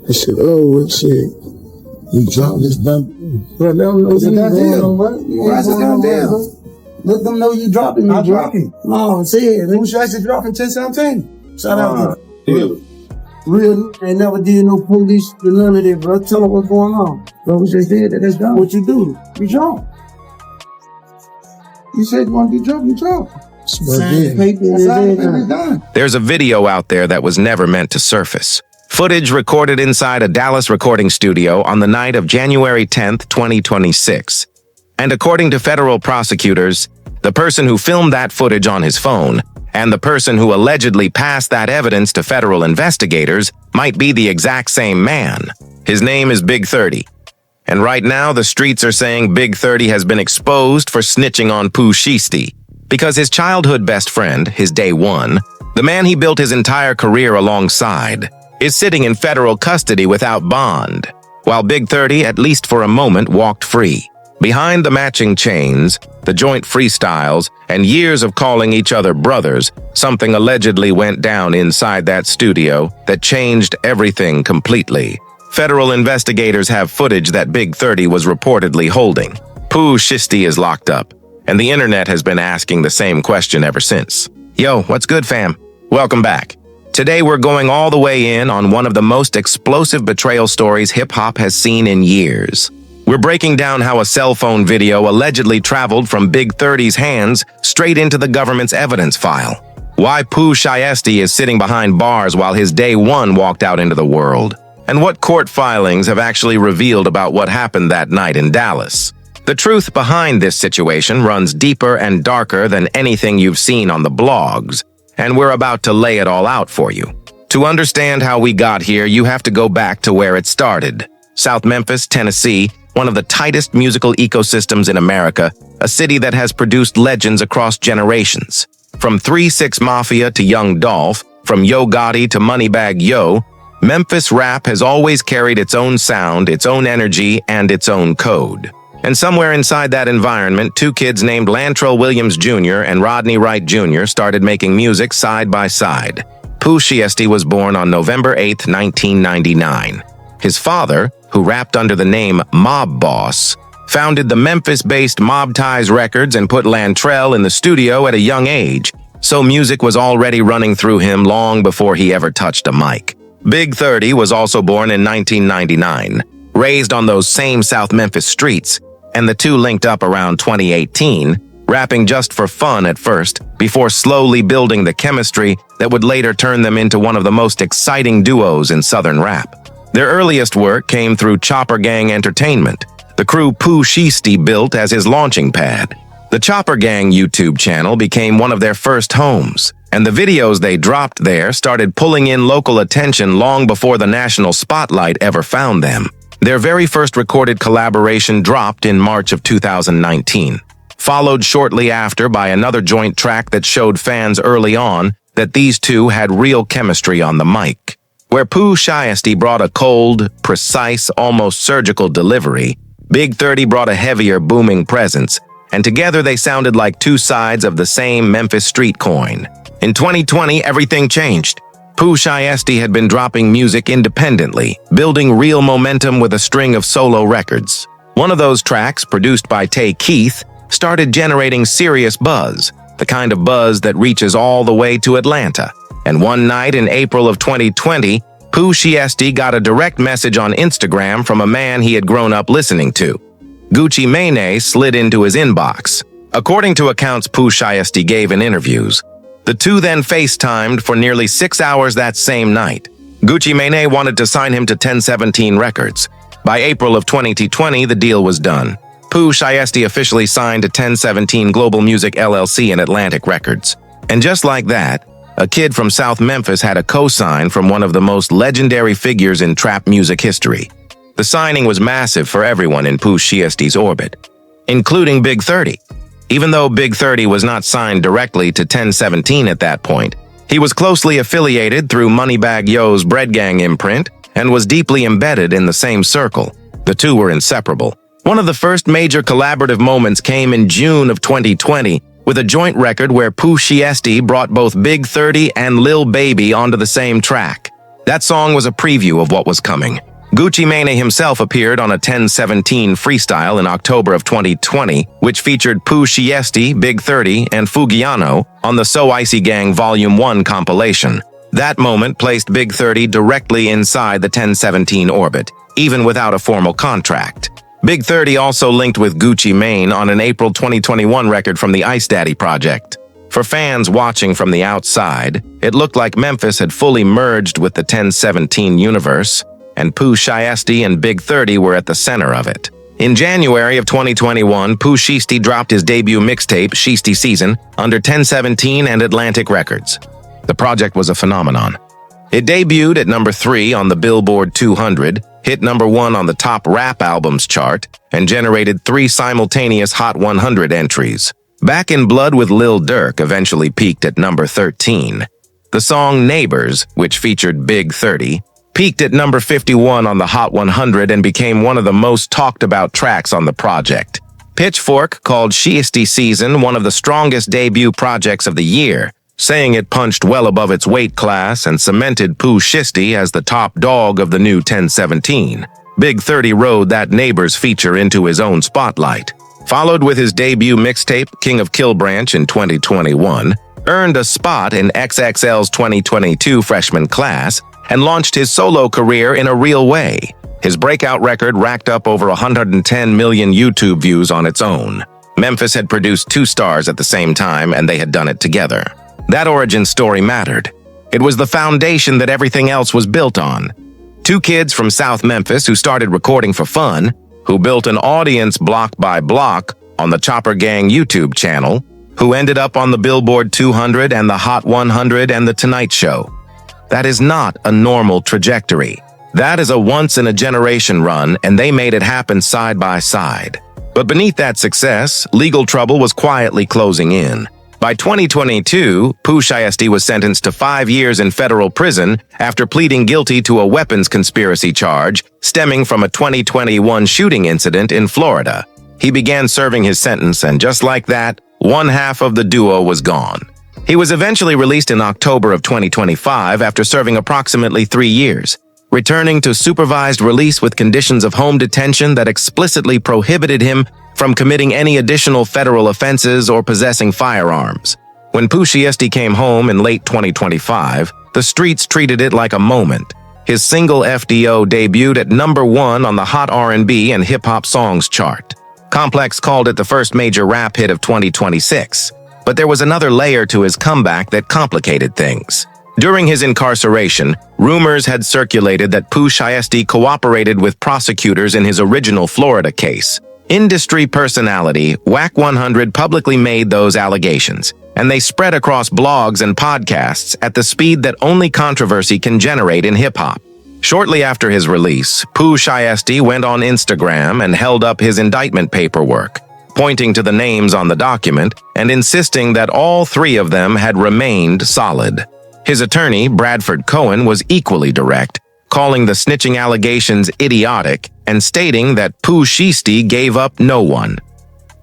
I said, oh, shit. He dropped this bump. Bro, let them know it's a done deal. That's a done deal. Let them know you dropping me. I'm dropping. No, see it. Pooh Shiesty dropping 1017. Shout out to you. Real, they never did no police or none of that, bro. Tell them what's going on. Bro, we just did that. That's done. What you do? You jump. You said you want to be drunk, you drunk. There's a video out there that was never meant to surface. Footage recorded inside a Dallas recording studio on the night of January 10th, 2026. And according to federal prosecutors, the person who filmed that footage on his phone and the person who allegedly passed that evidence to federal investigators might be the exact same man. His name is Big 30. And right now, the streets are saying Big 30 has been exposed for snitching on Pooh Shiesty because his childhood best friend, his day one, the man he built his entire career alongside, is sitting in federal custody without bond, while Big 30, at least for a moment, walked free. Behind the matching chains, the joint freestyles, and years of calling each other brothers, something allegedly went down inside that studio that changed everything completely. Federal investigators have footage that Big 30 was reportedly holding. Pooh Shiesty is locked up, and the internet has been asking the same question ever since. Yo, what's good, fam? Welcome back. Today we're going all the way in on one of the most explosive betrayal stories hip-hop has seen in years. We're breaking down how a cell phone video allegedly traveled from Big 30's hands straight into the government's evidence file. Why Pooh Shiesty is sitting behind bars while his day one walked out into the world. And what court filings have actually revealed about what happened that night in Dallas. The truth behind this situation runs deeper and darker than anything you've seen on the blogs, and we're about to lay it all out for you. To understand how we got here, you have to go back to where it started. South Memphis, Tennessee, one of the tightest musical ecosystems in America, a city that has produced legends across generations. From 3-6 Mafia to Young Dolph, from Yo Gotti to Moneybagg Yo, Memphis rap has always carried its own sound, its own energy, and its own code. And somewhere inside that environment, two kids named Lantrell Williams Jr. and Rodney Wright Jr. started making music side by side. Pooh Shiesty was born on November 8, 1999. His father, who rapped under the name Mob Boss, founded the Memphis-based Mob Ties Records and put Lantrell in the studio at a young age, so music was already running through him long before he ever touched a mic. Big 30 was also born in 1999, raised on those same South Memphis streets, and the two linked up around 2018, rapping just for fun at first, before slowly building the chemistry that would later turn them into one of the most exciting duos in Southern rap. Their earliest work came through Chopper Gang Entertainment, the crew Pooh Shiesty built as his launching pad. The Chopper Gang YouTube channel became one of their first homes, and the videos they dropped there started pulling in local attention long before the national spotlight ever found them. Their very first recorded collaboration dropped in March of 2019, followed shortly after by another joint track that showed fans early on that these two had real chemistry on the mic. Where Pooh Shiesty brought a cold, precise, almost surgical delivery, Big 30 brought a heavier, booming presence, and together they sounded like two sides of the same Memphis street coin. In 2020, everything changed. Pooh Shiesty had been dropping music independently, building real momentum with a string of solo records. One of those tracks, produced by Tay Keith, started generating serious buzz, the kind of buzz that reaches all the way to Atlanta. And one night in April of 2020, Pooh Shiesty got a direct message on Instagram from a man he had grown up listening to. Gucci Mane slid into his inbox. According to accounts Pooh Shiesty gave in interviews, the two then FaceTimed for nearly 6 hours that same night. Gucci Mane wanted to sign him to 1017 Records. By April of 2020, the deal was done. Pooh Shiesty officially signed to 1017 Global Music LLC and Atlantic Records. And just like that, a kid from South Memphis had a co-sign from one of the most legendary figures in trap music history. The signing was massive for everyone in Pooh Shiesty's orbit, including Big 30. Even though Big 30 was not signed directly to 1017 at that point, he was closely affiliated through Moneybagg Yo's Bread Gang imprint and was deeply embedded in the same circle. The two were inseparable. One of the first major collaborative moments came in June of 2020 with a joint record where Pooh Shiesty brought both Big 30 and Lil Baby onto the same track. That song was a preview of what was coming. Gucci Mane himself appeared on a 1017 freestyle in October of 2020, which featured Pooh Shiesty, Big 30, and Fugiano on the So Icy Gang Volume 1 compilation. That moment placed Big 30 directly inside the 1017 orbit, even without a formal contract. Big 30 also linked with Gucci Mane on an April 2021 record from the Ice Daddy project. For fans watching from the outside, it looked like Memphis had fully merged with the 1017 universe, and Pooh Shiesty and Big 30 were at the center of it. In January of 2021, Pooh Shiesty dropped his debut mixtape, Shiesty Season, under 1017 and Atlantic Records. The project was a phenomenon. It debuted at number 3 on the Billboard 200, hit number 1 on the top rap albums chart, and generated 3 simultaneous Hot 100 entries. Back in Blood with Lil Durk eventually peaked at number 13. The song Neighbors, which featured Big 30, peaked at number 51 on the Hot 100 and became one of the most talked about tracks on the project. Pitchfork called Shiesty Season one of the strongest debut projects of the year, saying it punched well above its weight class and cemented Pooh Shiesty as the top dog of the new 1017. Big 30 rode that Neighbors feature into his own spotlight. Followed with his debut mixtape, King of Kill Branch in 2021, earned a spot in XXL's 2022 freshman class, and launched his solo career in a real way. His breakout record racked up over 110 million YouTube views on its own. Memphis had produced 2 stars at the same time, and they had done it together. That origin story mattered. It was the foundation that everything else was built on. 2 kids from South Memphis who started recording for fun, who built an audience block by block on the Chopper Gang YouTube channel, who ended up on the Billboard 200 and the Hot 100 and The Tonight Show. That is not a normal trajectory. That is a once-in-a-generation run, and they made it happen side by side. But beneath that success, legal trouble was quietly closing in. By 2022, Pooh Shiesty was sentenced to 5 years in federal prison after pleading guilty to a weapons conspiracy charge stemming from a 2021 shooting incident in Florida. He began serving his sentence, and just like that, one half of the duo was gone. He was eventually released in October of 2025 after serving approximately 3 years, returning to supervised release with conditions of home detention that explicitly prohibited him from committing any additional federal offenses or possessing firearms. When Pooh Shiesty came home in late 2025, the streets treated it like a moment. His single FDO debuted at number 1 on the Hot R&B and Hip-Hop Songs chart. Complex called it the first major rap hit of 2026. But there was another layer to his comeback that complicated things. During his incarceration, rumors had circulated that Pooh Shiesty cooperated with prosecutors in his original Florida case. Industry personality Wack 100 publicly made those allegations, and they spread across blogs and podcasts at the speed that only controversy can generate in hip-hop. Shortly after his release, Pooh Shiesty went on Instagram and held up his indictment paperwork, pointing to the names on the document and insisting that all 3 of them had remained solid. His attorney, Bradford Cohen, was equally direct, calling the snitching allegations idiotic and stating that Pooh Shiesty gave up no one.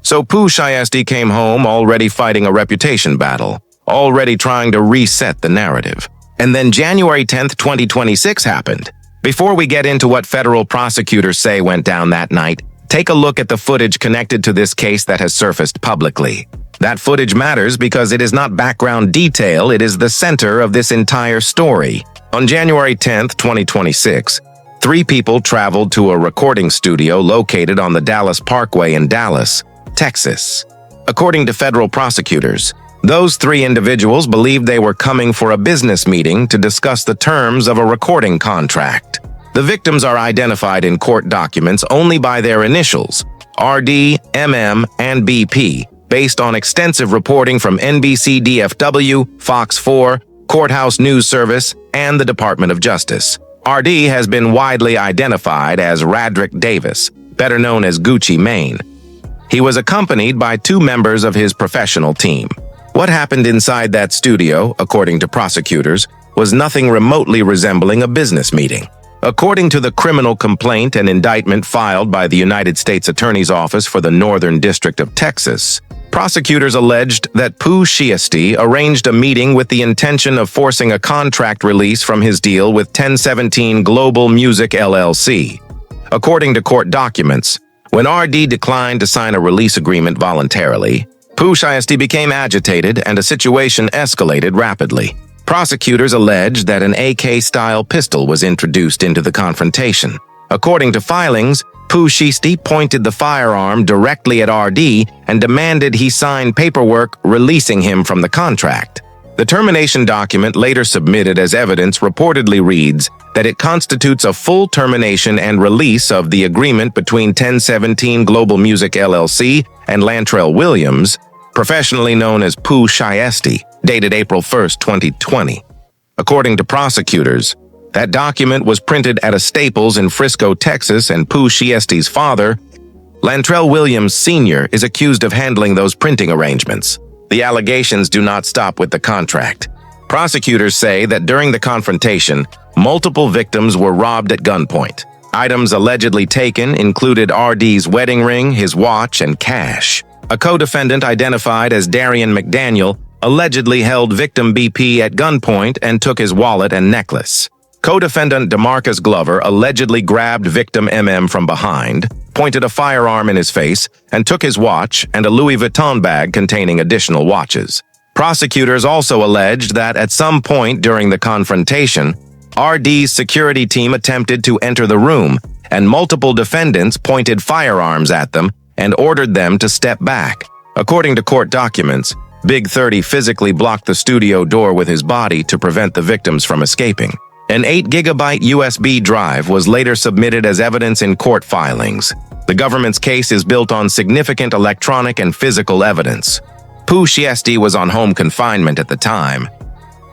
So Pooh Shiesty came home already fighting a reputation battle, already trying to reset the narrative. And then January 10th, 2026 happened. Before we get into what federal prosecutors say went down that night, take a look at the footage connected to this case that has surfaced publicly. That footage matters because it is not background detail, it is the center of this entire story. On January 10th, 2026, 3 people traveled to a recording studio located on the Dallas Parkway in Dallas, Texas. According to federal prosecutors, those 3 individuals believed they were coming for a business meeting to discuss the terms of a recording contract. The victims are identified in court documents only by their initials, RD, MM, and BP, based on extensive reporting from NBC DFW, Fox 4, Courthouse News Service, and the Department of Justice. RD has been widely identified as Radrick Davis, better known as Gucci Mane. He was accompanied by 2 members of his professional team. What happened inside that studio, according to prosecutors, was nothing remotely resembling a business meeting. According to the criminal complaint and indictment filed by the United States Attorney's Office for the Northern District of Texas, Prosecutors alleged that Pooh Shiesty arranged a meeting with the intention of forcing a contract release from his deal with 1017 Global Music LLC. According to court documents, when RD declined to sign a release agreement voluntarily, Pooh Shiesty became agitated and a situation escalated rapidly. Prosecutors alleged that an AK-style pistol was introduced into the confrontation. According to filings, Pooh Shiesty pointed the firearm directly at RD and demanded he sign paperwork releasing him from the contract. The termination document, later submitted as evidence, reportedly reads that it constitutes a full termination and release of the agreement between 1017 Global Music LLC and Lantrell Williams, professionally known as Pooh Shiesty, dated April 1, 2020. According to prosecutors, that document was printed at a Staples in Frisco, Texas, and Pooh Shiesty's father, Lantrell Williams Sr., is accused of handling those printing arrangements. The allegations do not stop with the contract. Prosecutors say that during the confrontation, multiple victims were robbed at gunpoint. Items allegedly taken included RD's wedding ring, his watch, and cash. A co-defendant identified as Darian McDaniel allegedly held victim BP at gunpoint and took his wallet and necklace. Co-defendant DeMarcus Glover allegedly grabbed victim MM from behind, pointed a firearm in his face, and took his watch and a Louis Vuitton bag containing additional watches. Prosecutors also alleged that at some point during the confrontation, RD's security team attempted to enter the room, and multiple defendants pointed firearms at them and ordered them to step back. According to court documents, Big 30 physically blocked the studio door with his body to prevent the victims from escaping. An 8-gigabyte USB drive was later submitted as evidence in court filings. The government's case is built on significant electronic and physical evidence. Pooh Shiesty was on home confinement at the time,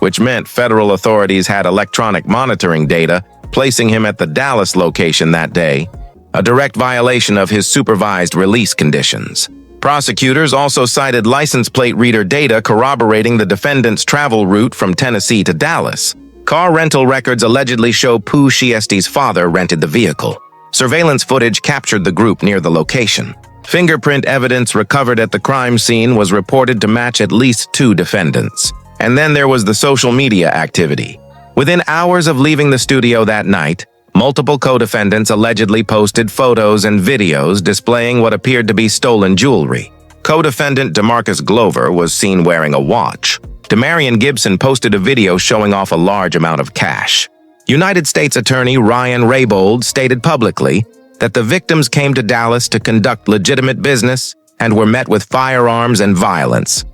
which meant federal authorities had electronic monitoring data, placing him at the Dallas location that day, a direct violation of his supervised release conditions. Prosecutors also cited license plate reader data corroborating the defendant's travel route from Tennessee to Dallas. Car rental records allegedly show Pooh Shiesty's father rented the vehicle. Surveillance footage captured the group near the location. Fingerprint evidence recovered at the crime scene was reported to match at least 2 defendants. And then there was the social media activity. Within hours of leaving the studio that night, multiple co-defendants allegedly posted photos and videos displaying what appeared to be stolen jewelry. Co-defendant DeMarcus Glover was seen wearing a watch. Demarion Gibson posted a video showing off a large amount of cash. United States Attorney Ryan Raybould stated publicly that the victims came to Dallas to conduct legitimate business and were met with firearms and violence.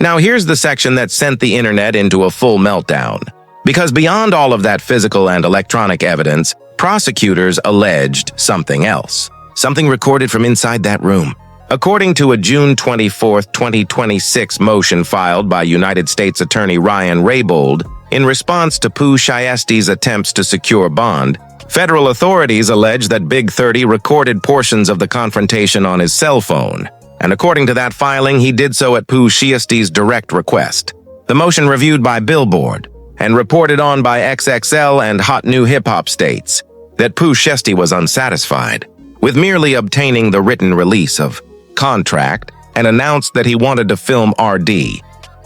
Now here's the section that sent the internet into a full meltdown. Because beyond all of that physical and electronic evidence, prosecutors alleged something else. Something recorded from inside that room. According to a June 24, 2026 motion filed by United States Attorney Ryan Raybould in response to Pooh Shiesty's attempts to secure bond, federal authorities allege that Big 30 recorded portions of the confrontation on his cell phone, and according to that filing, he did so at Pooh Shiesty's direct request. The motion reviewed by Billboard and reported on by XXL and Hot New Hip Hop states that Pooh Shiesty was unsatisfied with merely obtaining the written release of contract and announced that he wanted to film RD.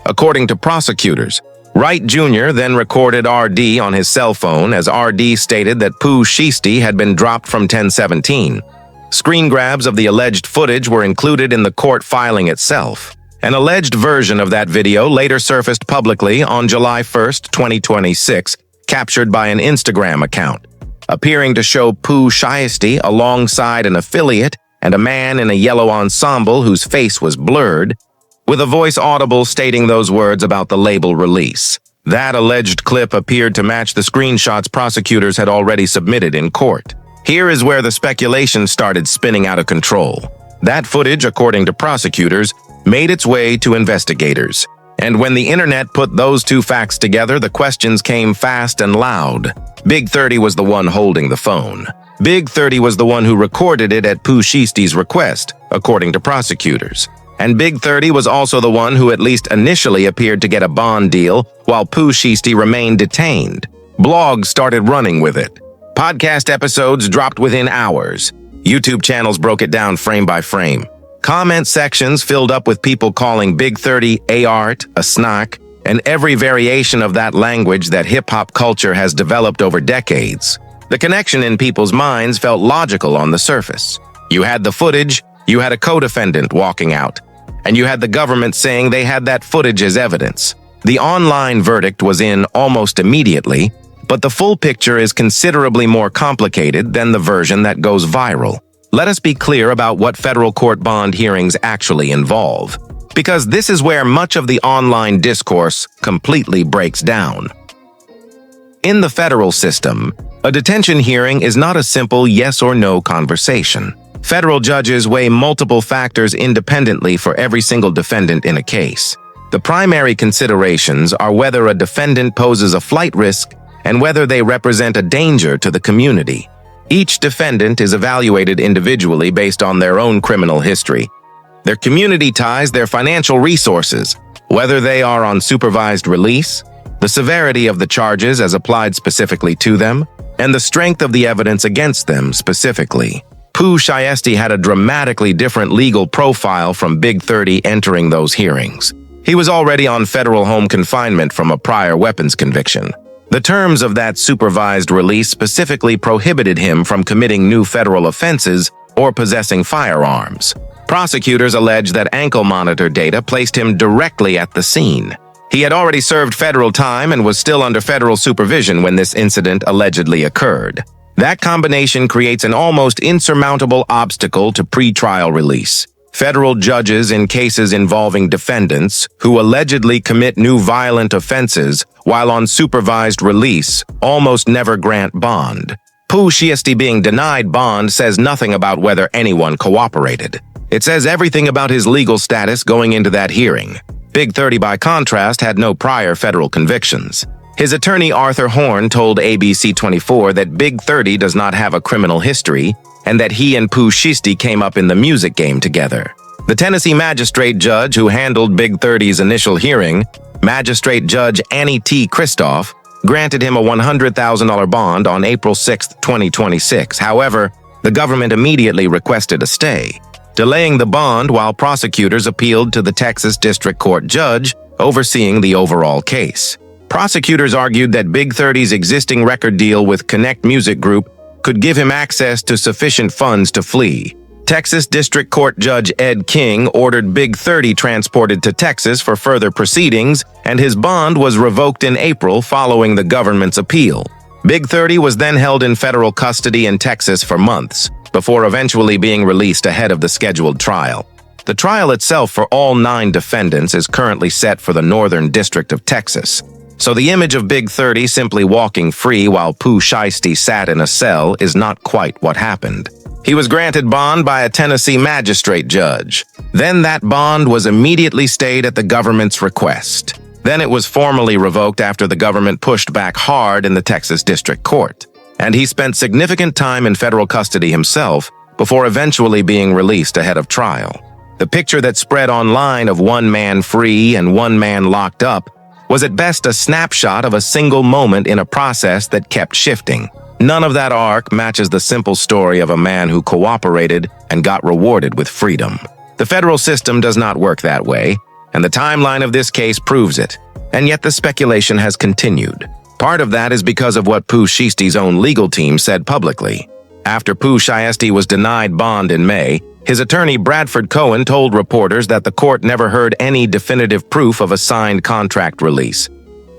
According to prosecutors, Wright Jr. then recorded RD on his cell phone as RD stated that Pooh Shiesty had been dropped from 1017. Screen grabs of the alleged footage were included in the court filing itself. An alleged version of that video later surfaced publicly on July 1, 2026, captured by an Instagram account, appearing to show Pooh Shiesty alongside an affiliate and a man in a yellow ensemble whose face was blurred, with a voice audible stating those words about the label release. That alleged clip appeared to match the screenshots prosecutors had already submitted in court. Here is where the speculation started spinning out of control. That footage, according to prosecutors, made its way to investigators. And when the internet put those two facts together, the questions came fast and loud. Big 30 was the one holding the phone. Big 30 was the one who recorded it at Pooh Shiesty's request, according to prosecutors. And Big 30 was also the one who at least initially appeared to get a bond deal while Pooh Shiesty remained detained. Blogs started running with it. Podcast episodes dropped within hours. YouTube channels broke it down frame by frame. Comment sections filled up with people calling Big 30 a art, a snack, and every variation of that language that hip-hop culture has developed over decades. The connection in people's minds felt logical on the surface. You had the footage, you had a co-defendant walking out, and you had the government saying they had that footage as evidence. The online verdict was in almost immediately, but the full picture is considerably more complicated than the version that goes viral. Let us be clear about what federal court bond hearings actually involve, because this is where much of the online discourse completely breaks down. In the federal system, a detention hearing is not a simple yes or no conversation. Federal judges weigh multiple factors independently for every single defendant in a case. The primary considerations are whether a defendant poses a flight risk and whether they represent a danger to the community. Each defendant is evaluated individually based on their own criminal history, their community ties, their financial resources, whether they are on supervised release, the severity of the charges as applied specifically to them, and the strength of the evidence against them specifically. Pooh Shiesty had a dramatically different legal profile from Big 30 entering those hearings. He was already on federal home confinement from a prior weapons conviction. The terms of that supervised release specifically prohibited him from committing new federal offenses or possessing firearms. Prosecutors allege that ankle monitor data placed him directly at the scene. He had already served federal time and was still under federal supervision when this incident allegedly occurred. That combination creates an almost insurmountable obstacle to pretrial release. Federal judges in cases involving defendants who allegedly commit new violent offenses while on supervised release almost never grant bond. Pooh Shiesty being denied bond says nothing about whether anyone cooperated. It says everything about his legal status going into that hearing. Big 30, by contrast, had no prior federal convictions. His attorney Arthur Horn told ABC 24 that Big 30 does not have a criminal history and that he and Pooh Shiesty came up in the music game together. The Tennessee magistrate judge who handled Big 30's initial hearing, Magistrate Judge Annie T. Kristoff, granted him a $100,000 bond on April 6, 2026. However, the government immediately requested a stay, delaying the bond while prosecutors appealed to the Texas District Court judge overseeing the overall case. Prosecutors argued that Big 30's existing record deal with Connect Music Group could give him access to sufficient funds to flee. Texas District Court Judge Ed King ordered Big 30 transported to Texas for further proceedings, and his bond was revoked in April following the government's appeal. Big 30 was then held in federal custody in Texas for months, before eventually being released ahead of the scheduled trial. The trial itself for all 9 defendants is currently set for the Northern District of Texas. So the image of Big 30 simply walking free while Pooh Shiesty sat in a cell is not quite what happened. He was granted bond by a Tennessee magistrate judge. Then that bond was immediately stayed at the government's request. Then it was formally revoked after the government pushed back hard in the Texas District Court. And he spent significant time in federal custody himself before eventually being released ahead of trial. The picture that spread online of one man free and one man locked up was at best a snapshot of a single moment in a process that kept shifting. None of that arc matches the simple story of a man who cooperated and got rewarded with freedom. The federal system does not work that way, and the timeline of this case proves it. And yet the speculation has continued. Part of that is because of what Pooh Shiesty's own legal team said publicly. After Pooh Shiesty was denied bond in May, his attorney Bradford Cohen told reporters that the court never heard any definitive proof of a signed contract release.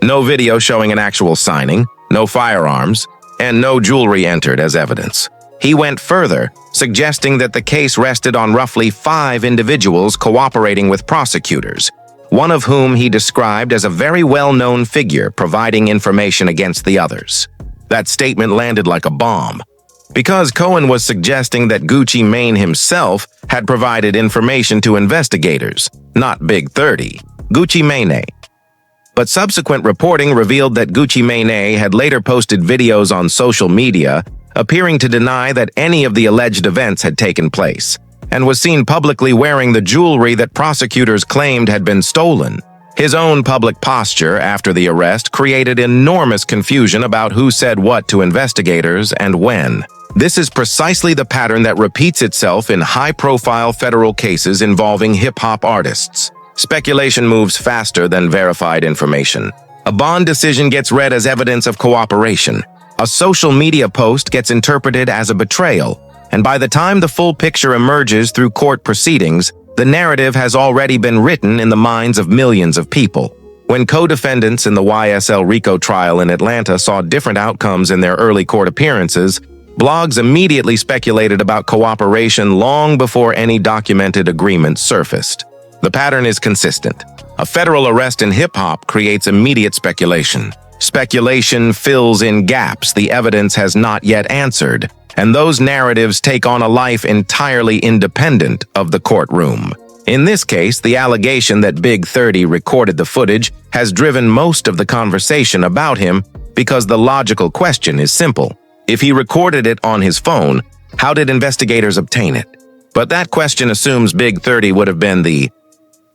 No video showing an actual signing, no firearms, and no jewelry entered as evidence. He went further, suggesting that the case rested on roughly 5 individuals cooperating with prosecutors, one of whom he described as a very well-known figure providing information against the others. That statement landed like a bomb, because Cohen was suggesting that Gucci Mane himself had provided information to investigators, not Big 30, Gucci Mane. But subsequent reporting revealed that Gucci Mane had later posted videos on social media appearing to deny that any of the alleged events had taken place, and was seen publicly wearing the jewelry that prosecutors claimed had been stolen. His own public posture after the arrest created enormous confusion about who said what to investigators and when. This is precisely the pattern that repeats itself in high-profile federal cases involving hip-hop artists. Speculation moves faster than verified information. A bond decision gets read as evidence of cooperation. A social media post gets interpreted as a betrayal. And by the time the full picture emerges through court proceedings, the narrative has already been written in the minds of millions of people. When co-defendants in the YSL RICO trial in Atlanta saw different outcomes in their early court appearances, blogs immediately speculated about cooperation long before any documented agreements surfaced. The pattern is consistent. A federal arrest in hip-hop creates immediate speculation. Speculation fills in gaps the evidence has not yet answered, and those narratives take on a life entirely independent of the courtroom. In this case, the allegation that Big 30 recorded the footage has driven most of the conversation about him because the logical question is simple. If he recorded it on his phone, how did investigators obtain it? But that question assumes Big 30 would have been the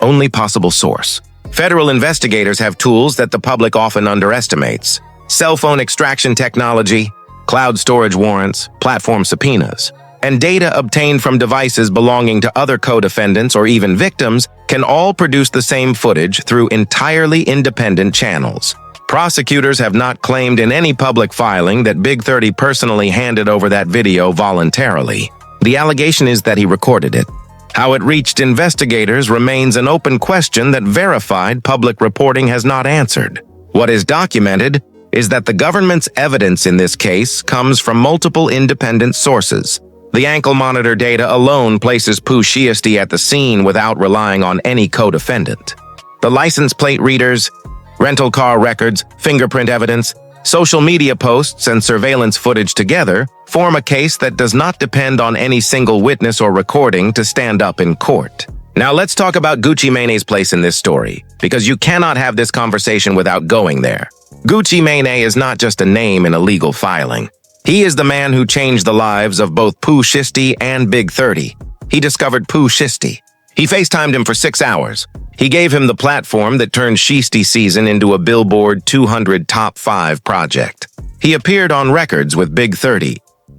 only possible source. Federal investigators have tools that the public often underestimates: cell phone extraction technology, cloud storage warrants, platform subpoenas, and data obtained from devices belonging to other co-defendants or even victims can all produce the same footage through entirely independent channels. Prosecutors have not claimed in any public filing that Big 30 personally handed over that video voluntarily. The allegation is that he recorded it. How it reached investigators remains an open question that verified public reporting has not answered. What is documented is that the government's evidence in this case comes from multiple independent sources. The ankle monitor data alone places Pooh Shiesty at the scene without relying on any co-defendant. The license plate readers, rental car records, fingerprint evidence, social media posts, and surveillance footage together form a case that does not depend on any single witness or recording to stand up in court. Now let's talk about Gucci Mane's place in this story, because you cannot have this conversation without going there. Gucci Mane is not just a name in a legal filing. He is the man who changed the lives of both Pooh Shiesty and Big 30. He discovered Pooh Shiesty. He FaceTimed him for 6 hours. He gave him the platform that turned Shiesty season into a Billboard 200 Top 5 project. He appeared on records with Big 30.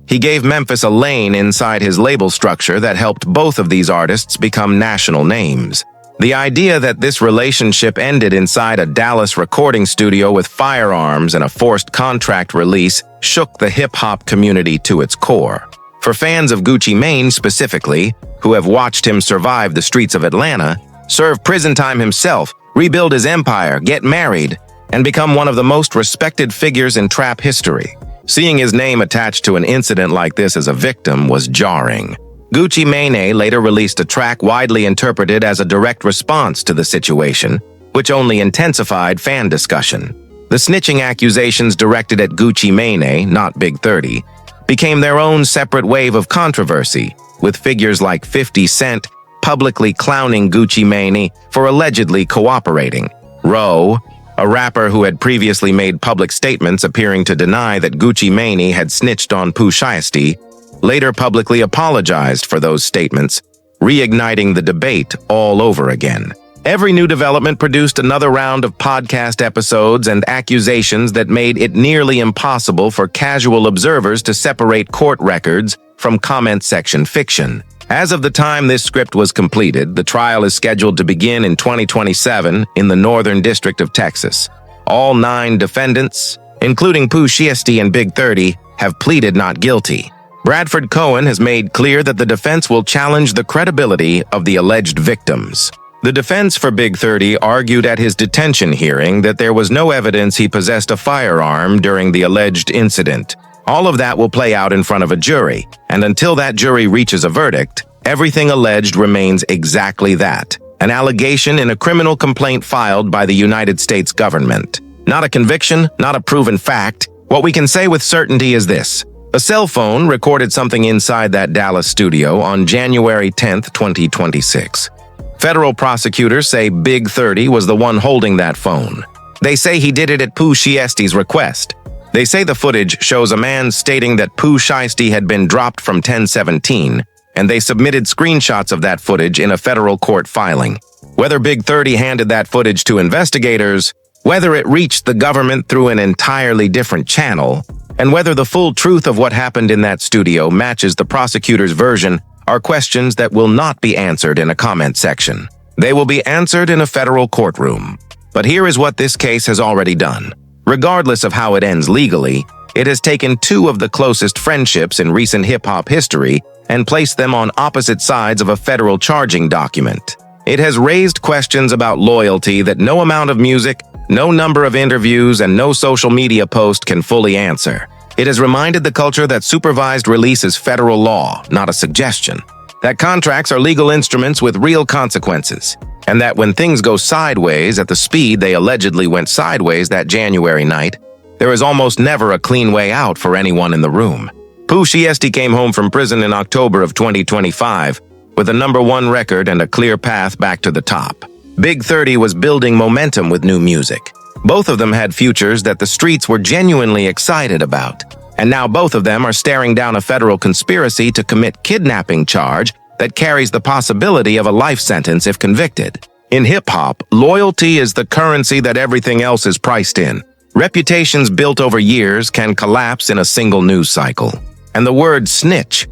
He gave Memphis a lane inside his label structure that helped both of these artists become national names. The idea that this relationship ended inside a Dallas recording studio with firearms and a forced contract release shook the hip-hop community to its core. For fans of Gucci Mane specifically, who have watched him survive the streets of Atlanta, serve prison time himself, rebuild his empire, get married, and become one of the most respected figures in trap history, seeing his name attached to an incident like this as a victim was jarring. Gucci Mane later released a track widely interpreted as a direct response to the situation, which only intensified fan discussion. The snitching accusations directed at Gucci Mane, not Big 30, became their own separate wave of controversy, with figures like 50 Cent publicly clowning Gucci Mane for allegedly cooperating. Roe, a rapper who had previously made public statements appearing to deny that Gucci Mane had snitched on Pooh Shiesty, later publicly apologized for those statements, reigniting the debate all over again. Every new development produced another round of podcast episodes and accusations that made it nearly impossible for casual observers to separate court records from comment section fiction. As of the time this script was completed, the trial is scheduled to begin in 2027 in the Northern District of Texas. All 9 defendants, including Pooh Shiesty and Big 30, have pleaded not guilty. Bradford Cohen has made clear that the defense will challenge the credibility of the alleged victims. The defense for Big 30 argued at his detention hearing that there was no evidence he possessed a firearm during the alleged incident. All of that will play out in front of a jury, and until that jury reaches a verdict, everything alleged remains exactly that: an allegation in a criminal complaint filed by the United States government. Not a conviction, not a proven fact. What we can say with certainty is this: a cell phone recorded something inside that Dallas studio on January 10, 2026. Federal prosecutors say Big 30 was the one holding that phone. They say he did it at Pooh Shiesty's request. They say the footage shows a man stating that Pooh Shiesty had been dropped from 1017, and they submitted screenshots of that footage in a federal court filing. Whether Big 30 handed that footage to investigators, whether it reached the government through an entirely different channel, And whether the full truth of what happened in that studio matches the prosecutor's version are questions that will not be answered in a comment section. They will be answered in a federal courtroom. But here is what this case has already done. Regardless of how it ends legally, it has taken two of the closest friendships in recent hip-hop history and placed them on opposite sides of a federal charging document. It has raised questions about loyalty that no amount of music, no number of interviews, and no social media post can fully answer. It has reminded the culture that supervised release is federal law, not a suggestion. That contracts are legal instruments with real consequences. And that when things go sideways at the speed they allegedly went sideways that January night, there is almost never a clean way out for anyone in the room. Pooh Shiesty came home from prison in October of 2025 with a #1 record and a clear path back to the top. Big 30 was building momentum with new music. Both of them had futures that the streets were genuinely excited about. And now both of them are staring down a federal conspiracy to commit kidnapping charge that carries the possibility of a life sentence if convicted. In hip-hop, loyalty is the currency that everything else is priced in. Reputations built over years can collapse in a single news cycle. And the word snitch,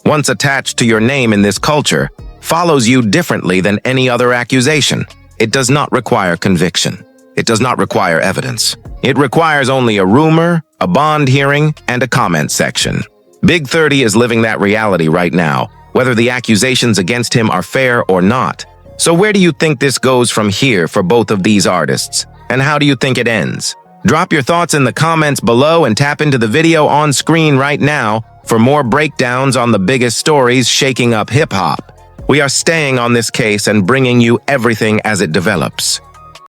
once attached to your name in this culture, follows you differently than any other accusation. It does not require conviction. It does not require evidence. It requires only a rumor, a bond hearing, and a comment section. Big 30 is living that reality right now, whether the accusations against him are fair or not. So where do you think this goes from here for both of these artists? And how do you think it ends? Drop your thoughts in the comments below and tap into the video on screen right now for more breakdowns on the biggest stories shaking up hip-hop. We are staying on this case and bringing you everything as it develops.